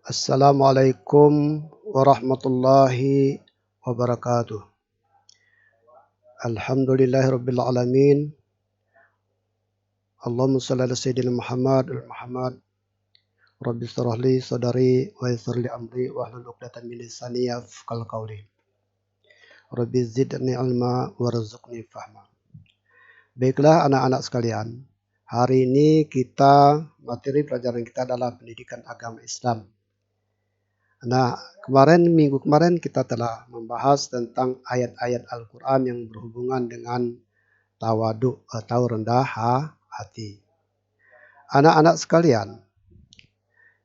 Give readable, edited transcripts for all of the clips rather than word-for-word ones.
Assalamualaikum warahmatullahi wabarakatuh. Alhamdulillahirabbil alamin. Allahumma shalli ala sayyidina Muhammad. Rabbi shrah li sadri wa yassir li amri wahlul 'uqdatam min lisani yafqahu qawli. Rabbi zidni ilma warzuqni fahma. Baiklah anak-anak sekalian, hari ini materi pelajaran kita adalah pendidikan agama Islam. Nah, minggu kemarin kita telah membahas tentang ayat-ayat Al-Quran yang berhubungan dengan tawadu atau rendah hati. Anak-anak sekalian,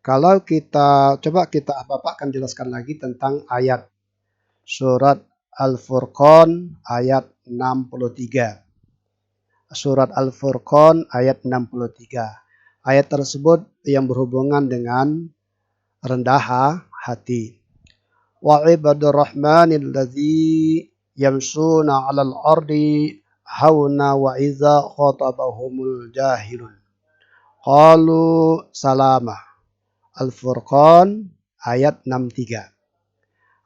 kalau kita Bapak akan jelaskan lagi tentang ayat surat Al-Furqan ayat 63. Surat Al-Furqan ayat 63. Ayat tersebut yang berhubungan dengan rendah hati. Wa ibadur rahmanil ladzi yamshuna 'alal ardi hauna wa iza khatabahumul jahilun qalu salama. Al-Furqan ayat 63.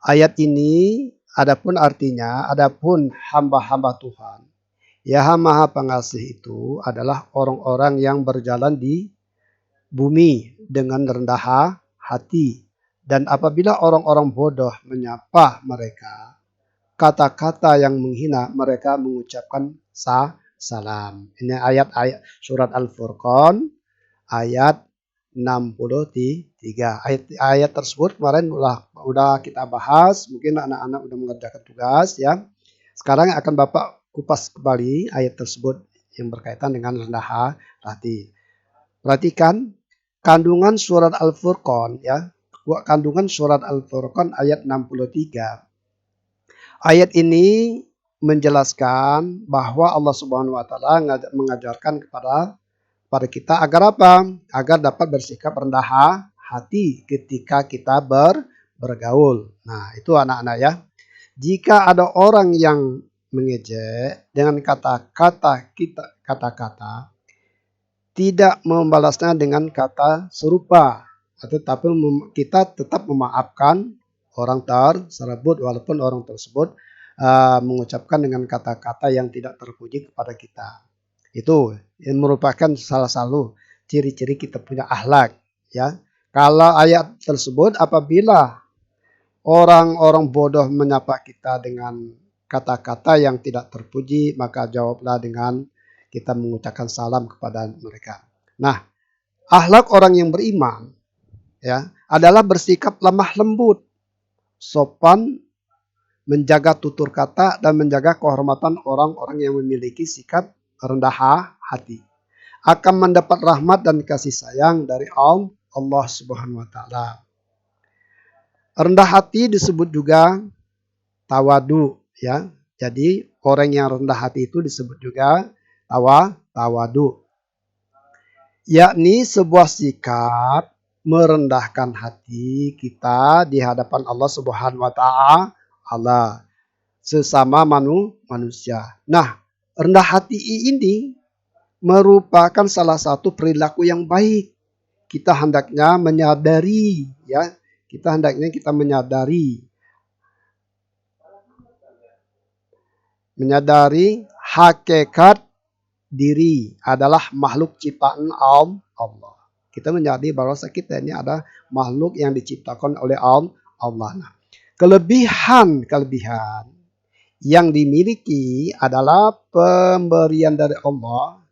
Ayat ini adapun hamba-hamba Tuhan, Yang Maha Pengasih itu adalah orang-orang yang berjalan di bumi dengan rendah hati. Dan apabila orang-orang bodoh menyapa mereka, kata-kata yang menghina, mereka mengucapkan salam. Ini ayat surat Al-Furqan ayat 63. Ayat tersebut kemarin udah kita bahas, mungkin anak-anak udah mengerjakan tugas ya. Sekarang akan Bapak kupas kembali ayat tersebut yang berkaitan dengan rendah hati. Perhatikan kandungan surat Al-Furqan ya. Kandungan surat Al-Furqan ayat 63. Ayat ini menjelaskan bahwa Allah Subhanahu wa taala mengajarkan kepada kita agar apa? Agar dapat bersikap rendah hati ketika kita bergaul. Nah, itu anak-anak ya. Jika ada orang yang mengejek dengan kata-kata, tidak membalasnya dengan kata serupa, tetapi kita tetap memaafkan orang tersebut walaupun orang tersebut mengucapkan dengan kata-kata yang tidak terpuji kepada kita. Itu merupakan salah satu ciri-ciri kita punya akhlak ya. Kalau ayat tersebut apabila orang-orang bodoh menyapa kita dengan kata-kata yang tidak terpuji, maka jawablah dengan kita mengucapkan salam kepada mereka. Nah, akhlak orang yang beriman ya adalah bersikap lemah lembut, sopan, menjaga tutur kata dan menjaga kehormatan orang-orang yang memiliki sikap rendah hati. Akan mendapat rahmat dan kasih sayang dari Allah Subhanahu wa taala. Rendah hati disebut juga tawadu ya. Jadi orang yang rendah hati itu disebut juga tawadu. Yakni sebuah sikap merendahkan hati kita di hadapan Allah Subhanahu wa taala sesama manusia. Nah, rendah hati ini merupakan salah satu perilaku yang baik. Kita hendaknya menyadari ya, kita menyadari hakikat diri adalah makhluk ciptaan Allah. Kita menyadari bahwa kita ini ada makhluk yang diciptakan oleh Allah. Nah, kelebihan yang dimiliki adalah pemberian dari Allah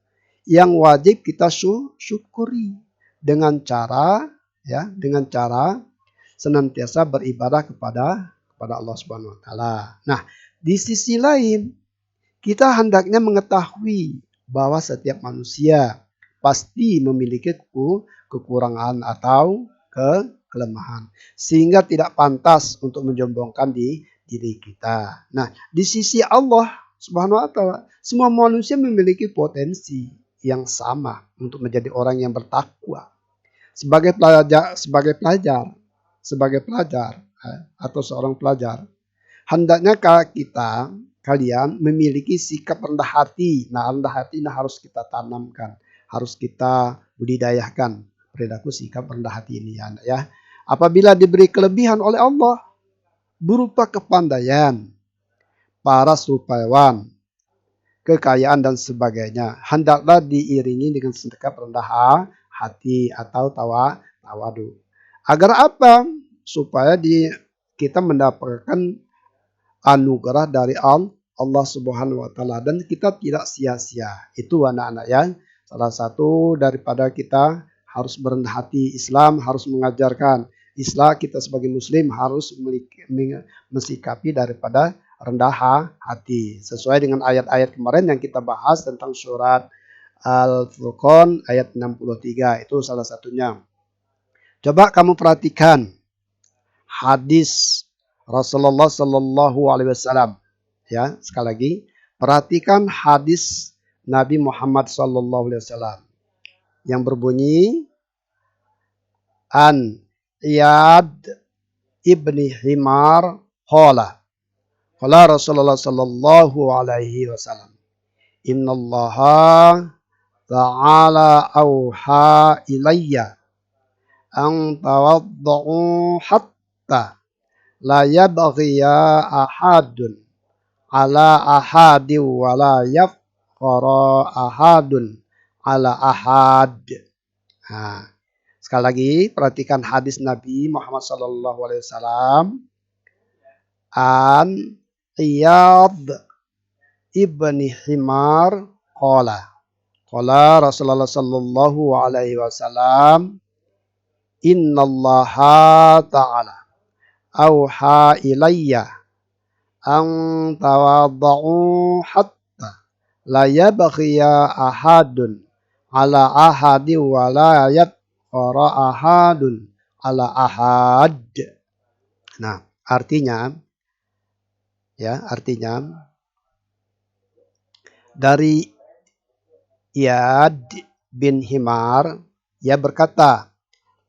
yang wajib kita syukuri dengan cara senantiasa beribadah kepada Allah Subhanahu wa taala. Nah, di sisi lain kita hendaknya mengetahui bahwa setiap manusia pasti memiliki kekurangan atau kelemahan, sehingga tidak pantas untuk menyombongkan diri kita. Nah, di sisi Allah Subhanahu wa taala, semua manusia memiliki potensi yang sama untuk menjadi orang yang bertakwa. Sebagai pelajar atau seorang pelajar, hendaknya kalian memiliki sikap rendah hati. Nah, rendah hati ini harus kita tanamkan, harus kita budidayakan perilaku sikap rendah hati ini ya. Apabila diberi kelebihan oleh Allah berupa kepandaian, paras rupawan, kekayaan dan sebagainya, hendaklah diiringi dengan sikap rendah hati atau tawadu. Agar apa? Supaya kita mendapatkan anugerah dari Allah Subhanahu wa taala dan kita tidak sia-sia. Itu anak-anak ya. Salah satu daripada kita harus berendah hati. Islam harus mengajarkan. Islam kita sebagai muslim harus mensikapi daripada rendah hati. Sesuai dengan ayat-ayat kemarin yang kita bahas tentang surat Al-Furqan ayat 63. Itu salah satunya. Coba kamu perhatikan hadis Rasulullah Sallallahu Alaihi Wasallam. Ya, sekali lagi, perhatikan hadis Nabi Muhammad Sallallahu Alaihi Wasallam yang berbunyi an Iyad ibni Himar qala Rasulullah Sallallahu Alaihi Wasallam Innallaha ta'ala auha ilayya an tawaddu'u hatta la yabghiya ahadun ala ahadi wa la yafqara ahadun ala ahad. Nah, sekali lagi perhatikan hadis Nabi Muhammad sallallahu alaihi wasallam an Iyad ibni Himar qala Rasulullah sallallahu alaihi wasallam innallaha ta'ala auha ilayya an tawaddu'u hatta la yabghiya ahadun ala ahadi wa la yafqara ahadun ala ahad. Nah, artinya dari Iyad bin Himar, ia berkata,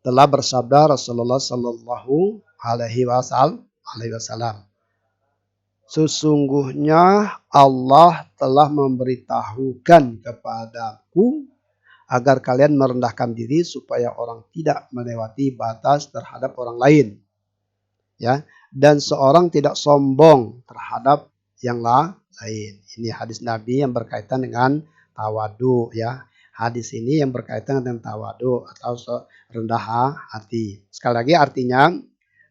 telah bersabda Rasulullah sallallahu alaihi wasallam, sesungguhnya Allah telah memberitahukan kepadaku agar kalian merendahkan diri supaya orang tidak melewati batas terhadap orang lain. Ya, dan seorang tidak sombong terhadap yang lain. Ini hadis Nabi yang berkaitan dengan tawadu ya. Hadis ini yang berkaitan dengan tawadu atau rendah hati. Sekali lagi artinya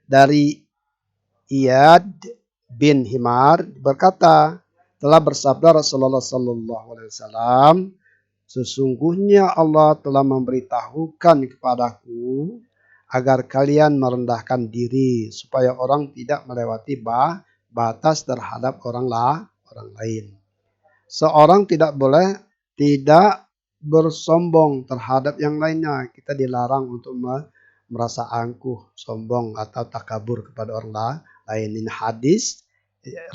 dari Iyad bin Himar berkata, telah bersabda Rasulullah sallallahu alaihi wasallam, sesungguhnya Allah telah memberitahukan kepadaku agar kalian merendahkan diri supaya orang tidak melewati batas terhadap orang lain. Seorang tidak boleh tidak bersombong terhadap yang lainnya. Kita dilarang untuk merasa angkuh, sombong atau takabur kepada orang lain. Ini hadis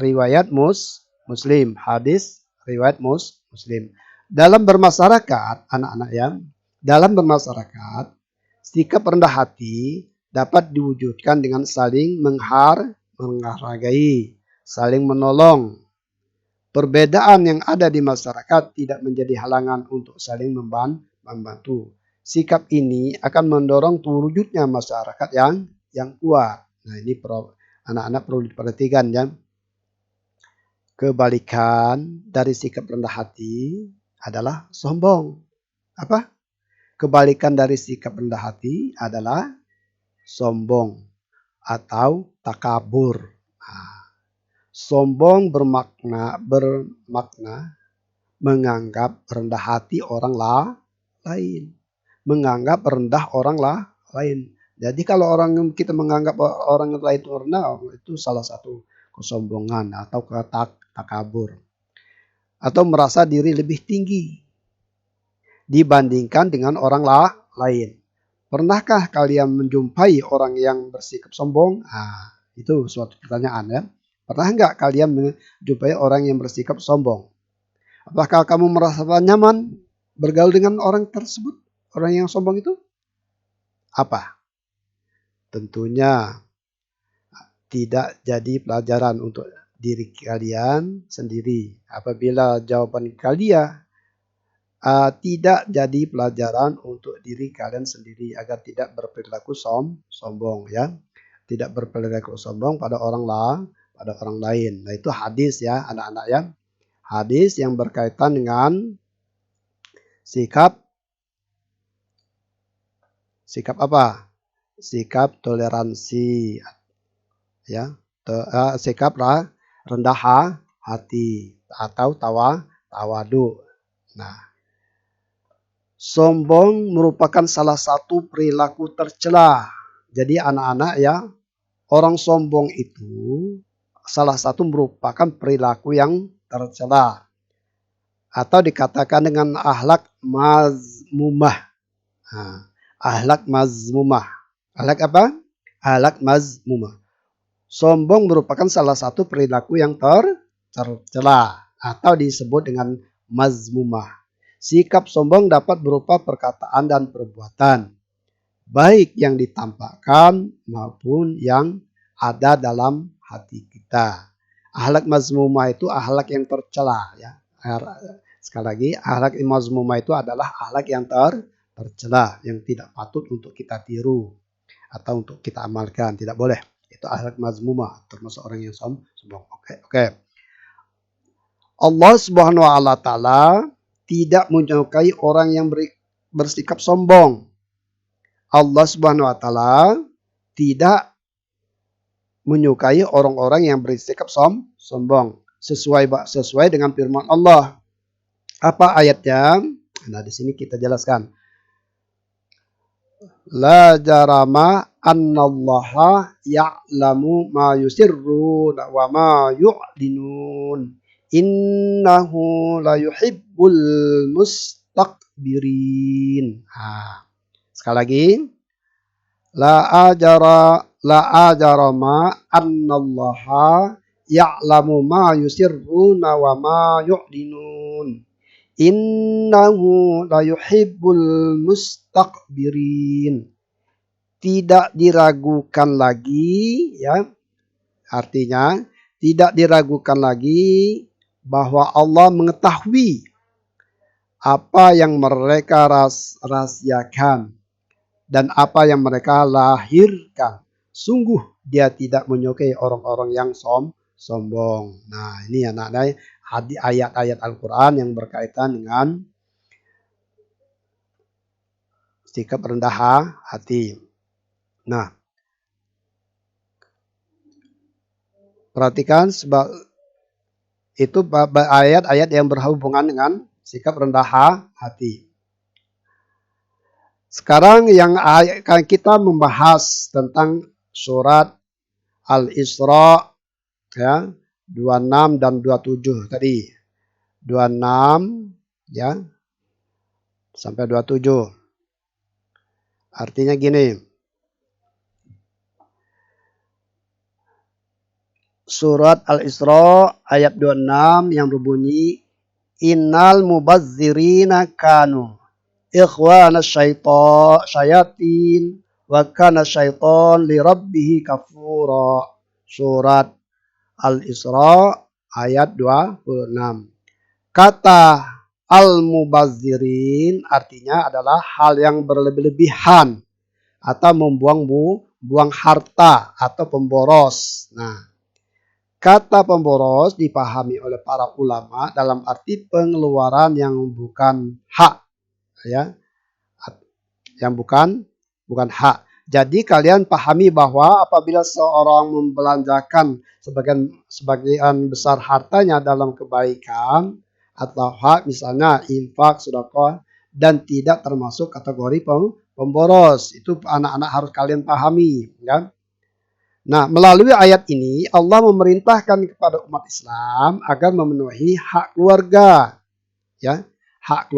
riwayat Muslim. Hadis riwayat Muslim. Dalam bermasyarakat, anak-anak ya, dalam bermasyarakat, sikap rendah hati dapat diwujudkan dengan saling menghargai, saling menolong. Perbedaan yang ada di masyarakat tidak menjadi halangan untuk saling membantu. Sikap ini akan mendorong terwujudnya masyarakat yang kuat. Nah, ini anak-anak perlu diperhatikan ya. Kebalikan dari sikap rendah hati adalah sombong. Apa? Kebalikan dari sikap rendah hati adalah sombong atau takabur. Nah, sombong bermakna menganggap rendah hati orang lain. Menganggap rendah orang lain. Jadi kalau kita menganggap orang lain itu rendah, itu salah satu kesombongan atau takabur. Atau merasa diri lebih tinggi dibandingkan dengan orang lain. Pernahkah kalian menjumpai orang yang bersikap sombong? Nah, itu suatu pertanyaan ya. Pernah enggak kalian menjumpai orang yang bersikap sombong? Apakah kamu merasa nyaman bergaul dengan orang tersebut? Orang yang sombong itu? Apa? Tentunya tidak jadi pelajaran untuk diri kalian sendiri. Apabila jawaban kalian tidak jadi pelajaran untuk diri kalian sendiri agar tidak berperilaku sombong ya. Tidak berperilaku sombong pada orang lain. Nah, itu hadis ya anak-anak ya. Hadis yang berkaitan dengan sikap apa? Sikap toleransi ya. Sikap rendah hati atau tawadu. Nah, sombong merupakan salah satu perilaku tercela. Jadi anak-anak ya, orang sombong itu salah satu merupakan perilaku yang tercela atau dikatakan dengan akhlak mazmumah. Nah, akhlak mazmumah. Akhlak apa? Akhlak mazmumah. Sombong merupakan salah satu perilaku yang tercela atau disebut dengan mazmumah. Sikap sombong dapat berupa perkataan dan perbuatan, baik yang ditampakkan maupun yang ada dalam hati kita. Akhlak mazmumah itu akhlak yang tercela ya. Sekali lagi, akhlak mazmumah itu adalah akhlak yang tercela, yang tidak patut untuk kita tiru atau untuk kita amalkan, tidak boleh. Itu akhlak mazmumah, termasuk orang yang sombong. Oke. Allah Subhanahu wa taala tidak menyukai orang yang bersikap sombong. Allah Subhanahu wa taala tidak menyukai orang-orang yang bersikap sombong. Sesuai dengan firman Allah. Apa ayatnya? Nah, di sini kita jelaskan. La jarama annallaha ya'lamu ma yusirruna wa ma yu'linun. Innahu la yuhibbul mustakbirin. Sekali lagi. La ajarama annallaha ya'lamu ma yusirruna wa ma yu'linun. Innahu la yuhibbul mustakbirin. Tidak diragukan lagi ya. Artinya tidak diragukan lagi bahwa Allah mengetahui apa yang mereka rahasiakan dan apa yang mereka lahirkan. Sungguh dia tidak menyukai orang-orang yang sombong. Nah, ini anak-anak ayat-ayat Al-Quran yang berkaitan dengan sikap rendah hati. Nah, perhatikan itu ayat-ayat yang berhubungan dengan sikap rendah hati. Sekarang yang kita membahas tentang surat Al-Isra ya, 26 dan 27 tadi. 26 ya sampai 27. Artinya gini. Surat Al-Isra ayat 26 yang berbunyi Innal mubazzirina kanu ikhwana syayatin wa kana syaitan li rabbih kafura. Surat Al-Isra ayat 26. Kata al-mubazzirin artinya adalah hal yang berlebih-lebihan atau buang harta atau pemboros. Nah, kata pemboros dipahami oleh para ulama dalam arti pengeluaran yang bukan hak ya. Yang bukan hak. Jadi kalian pahami bahwa apabila seorang membelanjakan sebagian besar hartanya dalam kebaikan atau hak, misalnya infak, sedekah, dan tidak termasuk kategori pemboros, itu anak-anak harus kalian pahami, ya. Nah, melalui ayat ini Allah memerintahkan kepada umat Islam agar memenuhi hak keluarga, ya, hak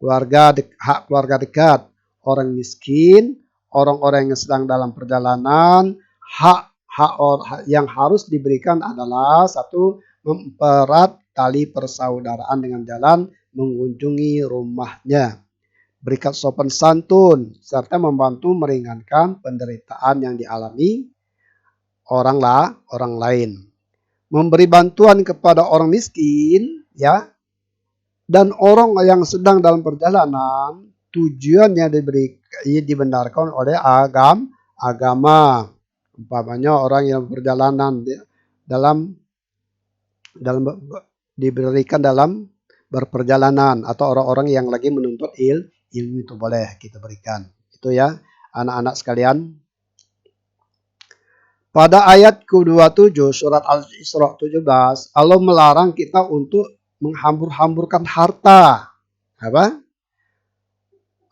keluarga dekat, orang miskin, orang-orang yang sedang dalam perjalanan. Hak yang harus diberikan adalah satu, mempererat tali persaudaraan dengan jalan mengunjungi rumahnya, berikan sopan santun, serta membantu meringankan penderitaan yang dialami orang lain. Memberi bantuan kepada orang miskin, ya, Dan orang yang sedang dalam perjalanan, tujuannya dibenarkan oleh agama. Umpamanya orang yang perjalanan dalam diberikan dalam berperjalanan, atau orang-orang yang lagi menuntut ilmu itu boleh kita berikan. Itu ya anak-anak sekalian. Pada ayat ke-27 surat Al-Isra 17, Allah melarang kita untuk menghambur-hamburkan harta. Apa?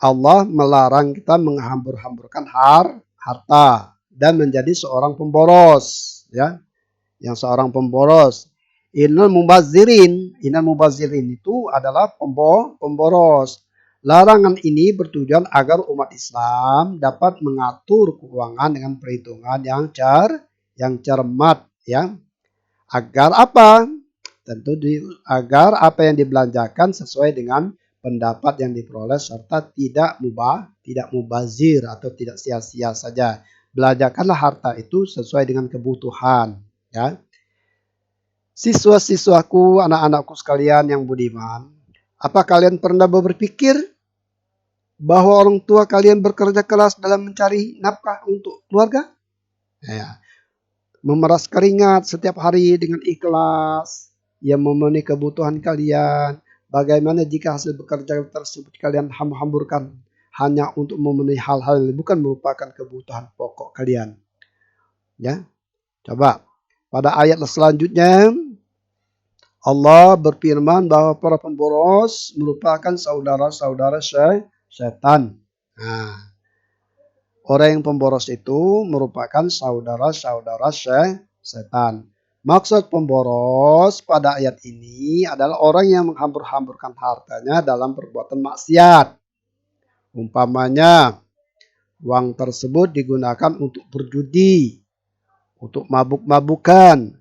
Allah melarang kita menghambur-hamburkan harta dan menjadi seorang pemboros, ya. Yang seorang pemboros. Innal mubazzirin itu adalah pemboros. Larangan ini bertujuan agar umat Islam dapat mengatur keuangan dengan perhitungan yang cermat, ya. Agar apa? Tentu agar apa yang dibelanjakan sesuai dengan pendapat yang diperoleh serta tidak mubazir atau tidak sia-sia saja. Belanjakanlah harta itu sesuai dengan kebutuhan, ya. Siswa-siswaku, anak-anakku sekalian yang budiman, apa kalian pernah berpikir bahwa orang tua kalian bekerja keras dalam mencari nafkah untuk keluarga? Ya. Memeras keringat setiap hari dengan ikhlas yang memenuhi kebutuhan kalian. Bagaimana jika hasil bekerja tersebut kalian hamburkan hanya untuk memenuhi hal-hal yang bukan merupakan kebutuhan pokok kalian? Ya, coba pada ayat selanjutnya Allah berfirman bahwa para pemboros merupakan saudara-saudara setan. Nah, orang yang pemboros itu merupakan saudara-saudara setan. Maksud pemboros pada ayat ini adalah orang yang menghambur-hamburkan hartanya dalam perbuatan maksiat. Umpamanya, uang tersebut digunakan untuk berjudi, untuk mabuk-mabukan,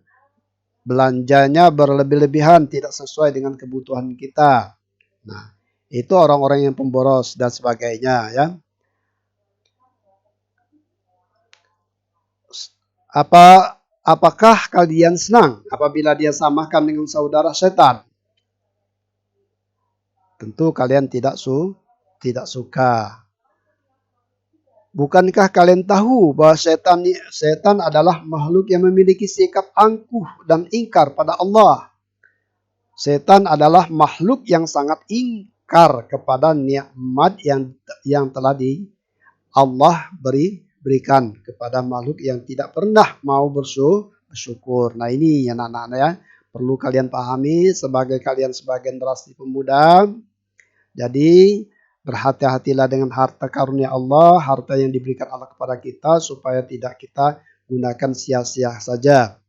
belanjanya berlebih-lebihan, tidak sesuai dengan kebutuhan kita. Nah, itu orang-orang yang pemboros dan sebagainya, ya. Apakah kalian senang apabila dia samakan dengan saudara setan? Tentu kalian tidak suka. Bukankah kalian tahu bahwa setan adalah makhluk yang memiliki sikap angkuh dan ingkar pada Allah? Setan adalah makhluk yang sangat ingkar kepada nikmat yang telah Allah berikan kepada makhluk yang tidak pernah mau bersyukur. Nah, ini anak-anak ya, perlu kalian pahami sebagai generasi pemuda. Jadi berhati-hatilah dengan harta karunia Allah, harta yang diberikan Allah kepada kita, supaya tidak kita gunakan sia-sia saja.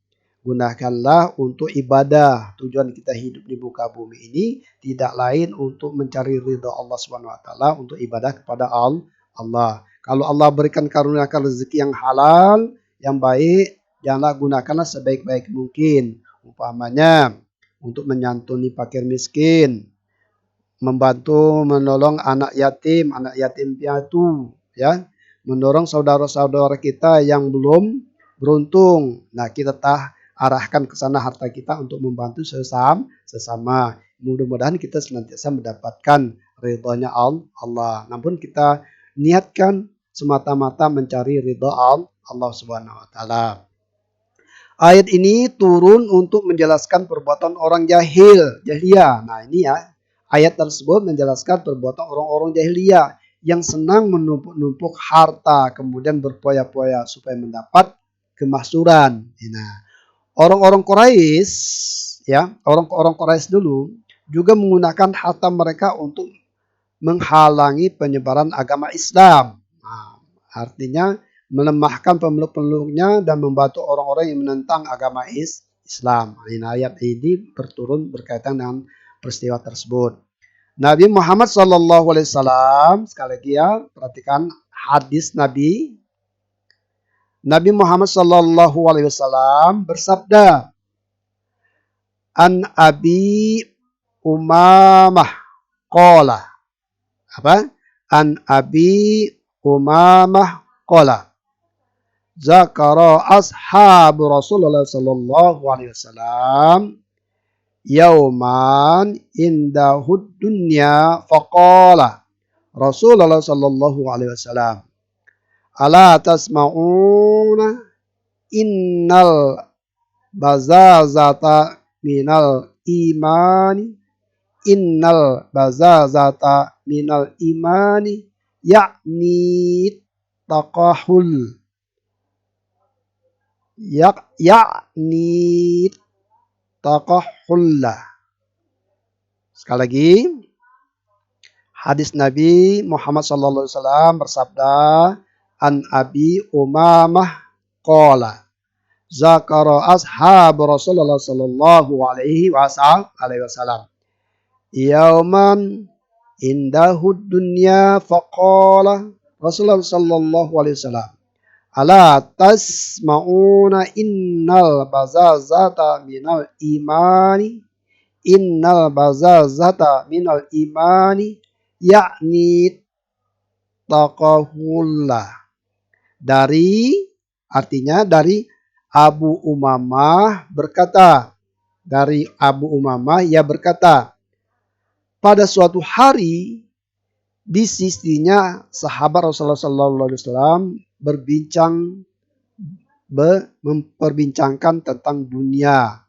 Gunakanlah untuk ibadah. Tujuan kita hidup di muka bumi ini tidak lain untuk mencari ridha Allah SWT, untuk ibadah kepada Allah. Kalau Allah berikan karuniakan rezeki yang halal, yang baik, janganlah gunakanlah sebaik-baik mungkin. Umpamanya untuk menyantuni fakir miskin, membantu menolong anak yatim piatu, ya, mendorong saudara-saudara kita yang belum beruntung. Nah, kita arahkan ke sana harta kita untuk membantu sesama. Mudah-mudahan kita senantiasa mendapatkan ridhonya Allah. Namun kita niatkan semata-mata mencari ridho Allah Subhanahu wa taala. Ayat ini turun untuk menjelaskan perbuatan orang jahiliyah. Nah, ini ya. Ayat tersebut menjelaskan perbuatan orang-orang jahiliyah yang senang menumpuk-numpuk harta, kemudian berpoya-poya supaya mendapat kemaksuran. Nah, orang-orang Quraisy, ya, orang-orang Quraisy dulu juga menggunakan harta mereka untuk menghalangi penyebaran agama Islam. Nah, artinya melemahkan pemeluk-pemeluknya dan membantu orang-orang yang menentang agama Islam. Nah, ayat ini berturun berkaitan dengan peristiwa tersebut. Nabi Muhammad SAW, sekali lagi ya, perhatikan hadis Nabi. Nabi Muhammad SAW bersabda, An Abi Umamah qala. Apa? An Abi Umamah qala. Zakara ashabu Rasulullah sallallahu alaihi wasallam yauman indahud dunya faqala Rasulullah sallallahu alaihi wasallam, ala tasma'una innal bazazata minal imani, innal bazazata minal imani, yakni taqahul, yakni taqahullah. Sekali lagi, hadis Nabi Muhammad sallallahu alaihi wasallam bersabda, an Abi Umamah qala zakara ashab Rasulullah sallallahu alaihi wasallam yauman indahud dunya faqala Rasulullah sallallahu alaihi wasallam, ala tasma'una innal bazazata minal imani, innal bazazata minal imani, yakni taqahullah. Artinya dari Abu Umamah berkata, dari Abu Umamah ia berkata, pada suatu hari di sisinya sahabat Rasulullah SAW memperbincangkan tentang dunia.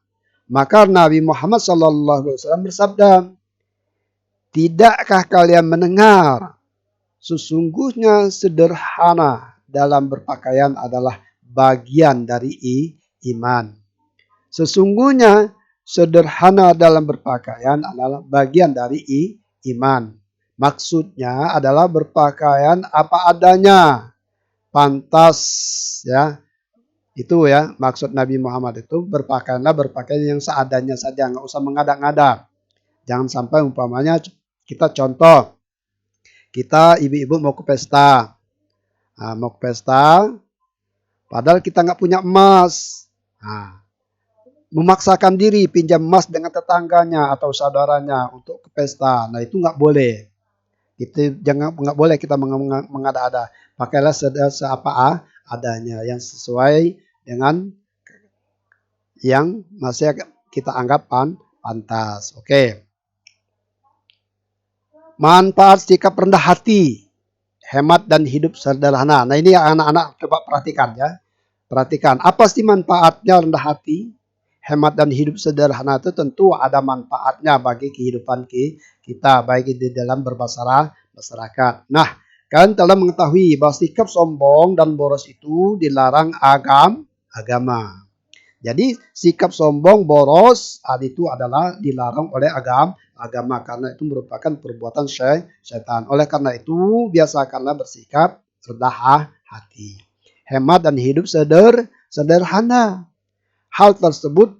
Maka Nabi Muhammad SAW bersabda, tidakkah kalian mendengar, sesungguhnya sederhana dalam berpakaian adalah bagian dari iman. Sesungguhnya sederhana dalam berpakaian adalah bagian dari iman. Maksudnya adalah berpakaian apa adanya, pantas, ya. Itu ya maksud Nabi Muhammad itu, berpakaian yang seadanya saja, nggak usah mengada-ngada. Jangan sampai umpamanya kita contoh, kita ibu-ibu mau ke pesta, padahal kita nggak punya emas, memaksakan diri pinjam emas dengan tetangganya atau saudaranya untuk ke pesta, nah itu nggak boleh. Nggak boleh kita mengada-ada. Pakailah seapa adanya yang sesuai dengan yang masih kita anggap pantas. Oke. Manfaat sikap rendah hati, hemat dan hidup sederhana. Nah ini anak-anak coba perhatikan ya. Perhatikan apa sih manfaatnya rendah hati, hemat dan hidup sederhana. Itu tentu ada manfaatnya bagi kehidupan kita, baik di dalam bermasyarakat. Nah, kalian telah mengetahui bahwa sikap sombong dan boros itu dilarang agama. Jadi sikap sombong, boros itu adalah dilarang oleh agama karena itu merupakan perbuatan setan. Oleh karena itu biasakanlah bersikap rendah hati, hemat dan hidup sederhana. Hal tersebut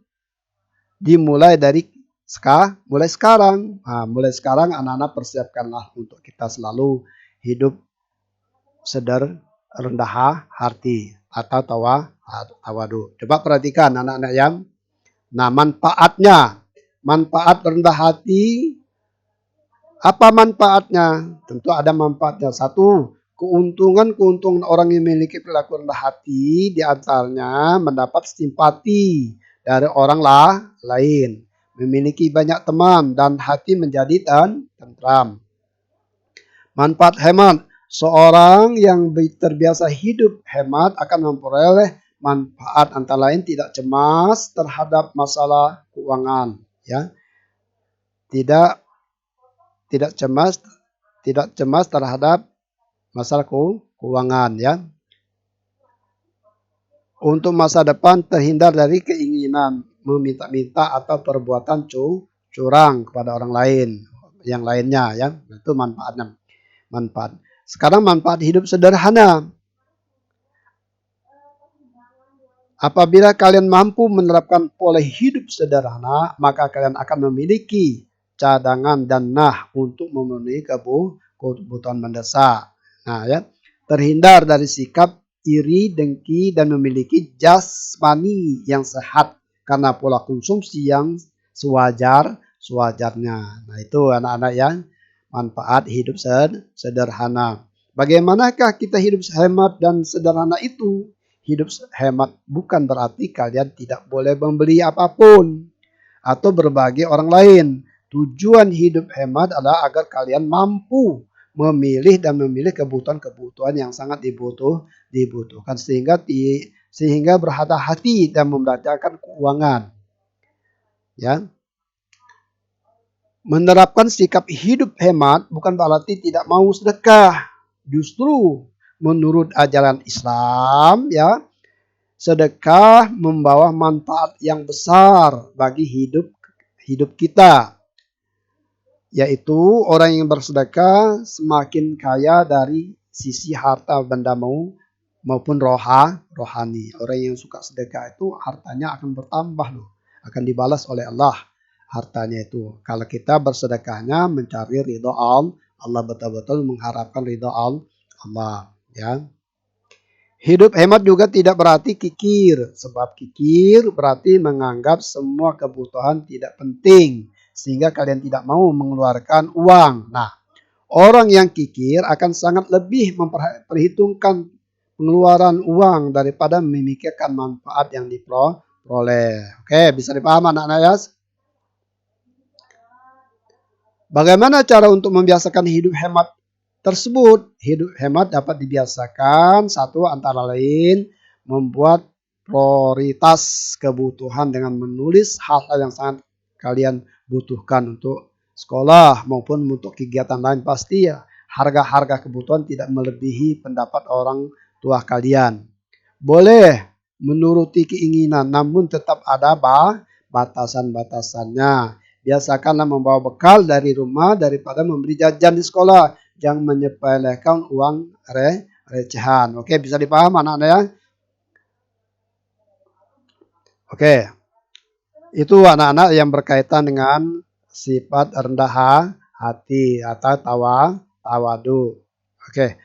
dimulai dari sekarang. Mulai sekarang anak-anak persiapkanlah untuk kita selalu hidup rendah hati atau tawadu. Coba perhatikan anak-anak yang, nah manfaat rendah hati, apa manfaatnya? Tentu ada manfaatnya. Satu, keuntungan orang yang memiliki perilaku rendah hati diantaranya mendapat simpati dari orang lain, memiliki banyak teman dan hati menjadi tentram. Manfaat hemat, seorang yang terbiasa hidup hemat akan memperoleh manfaat antara lain tidak cemas terhadap masalah keuangan, ya. Tidak cemas terhadap masalah keuangan, ya. Untuk masa depan terhindar dari keinginan meminta-minta atau perbuatan curang kepada orang lain, yang lainnya, ya. Itu manfaatnya. Sekarang manfaat hidup sederhana. Apabila kalian mampu menerapkan pola hidup sederhana, maka kalian akan memiliki cadangan dana untuk memenuhi kebutuhan mendesak. Nah, ya, terhindar dari sikap iri, dengki, dan memiliki jasmani yang sehat karena pola konsumsi yang sewajarnya. Nah, itu anak-anak yang manfaat hidup sederhana. Bagaimanakah kita hidup hemat dan sederhana itu? Hidup hemat bukan berarti kalian tidak boleh membeli apapun atau berbagi orang lain. Tujuan hidup hemat adalah agar kalian mampu memilih dan memilih kebutuhan-kebutuhan yang sangat dibutuhkan sehingga berhati-hati dan membelanjakan keuangan. Ya. Menerapkan sikap hidup hemat bukan berarti tidak mau sedekah. Justru menurut ajaran Islam, ya, sedekah membawa manfaat yang besar bagi hidup kita. Yaitu orang yang bersedekah semakin kaya dari sisi harta benda maupun rohani. Orang yang suka sedekah itu hartanya akan bertambah loh. Akan dibalas oleh Allah hartanya itu. Kalau kita bersedekahnya mencari ridha Allah, betul-betul mengharapkan ridha Allah. Ya. Hidup hemat juga tidak berarti kikir. Sebab kikir berarti menganggap semua kebutuhan tidak penting. Sehingga kalian tidak mau mengeluarkan uang. Nah, orang yang kikir akan sangat lebih memperhitungkan pengeluaran uang daripada memikirkan manfaat yang diperoleh. Oke, bisa dipahami anak-anak ya? Bagaimana cara untuk membiasakan hidup hemat tersebut? Hidup hemat dapat dibiasakan satu antara lain membuat prioritas kebutuhan dengan menulis hal-hal yang sangat kalian butuhkan untuk sekolah maupun untuk kegiatan lain. Pasti ya harga-harga kebutuhan tidak melebihi pendapat orang tua kalian. Boleh menuruti keinginan namun tetap ada batasan-batasannya. Biasakanlah membawa bekal dari rumah daripada membeli jajan di sekolah. Jangan menyepelekan uang recehan. Oke, bisa dipahami anak-anak ya? Oke. Itu anak-anak yang berkaitan dengan sifat rendah hati atau tawadu. Oke.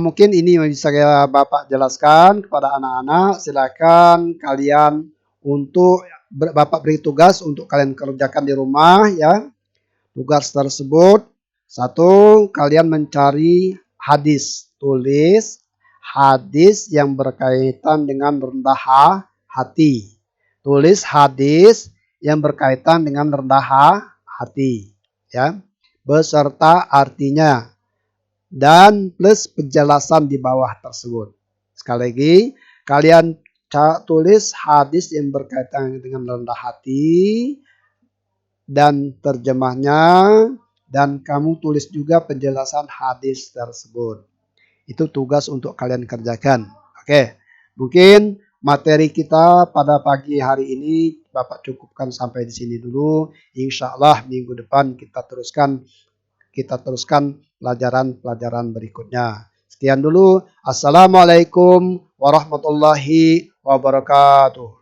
Mungkin ini bisa Bapak jelaskan kepada anak-anak. Silakan kalian untuk Bapak beri tugas untuk kalian kerjakan di rumah ya. Tugas tersebut satu, kalian mencari hadis. Tulis hadis yang berkaitan dengan rendah hati. Tulis hadis yang berkaitan dengan rendah hati ya. Beserta artinya dan plus penjelasan di bawah tersebut. Sekali lagi, kalian tulis hadis yang berkaitan dengan rendah hati dan terjemahnya, dan kamu tulis juga penjelasan hadis tersebut. Itu tugas untuk kalian kerjakan. Oke, mungkin materi kita pada pagi hari ini Bapak cukupkan sampai di sini dulu. Insya Allah minggu depan kita teruskan pelajaran-pelajaran berikutnya. Sekian dulu. Assalamualaikum warahmatullahi wabarakatuh.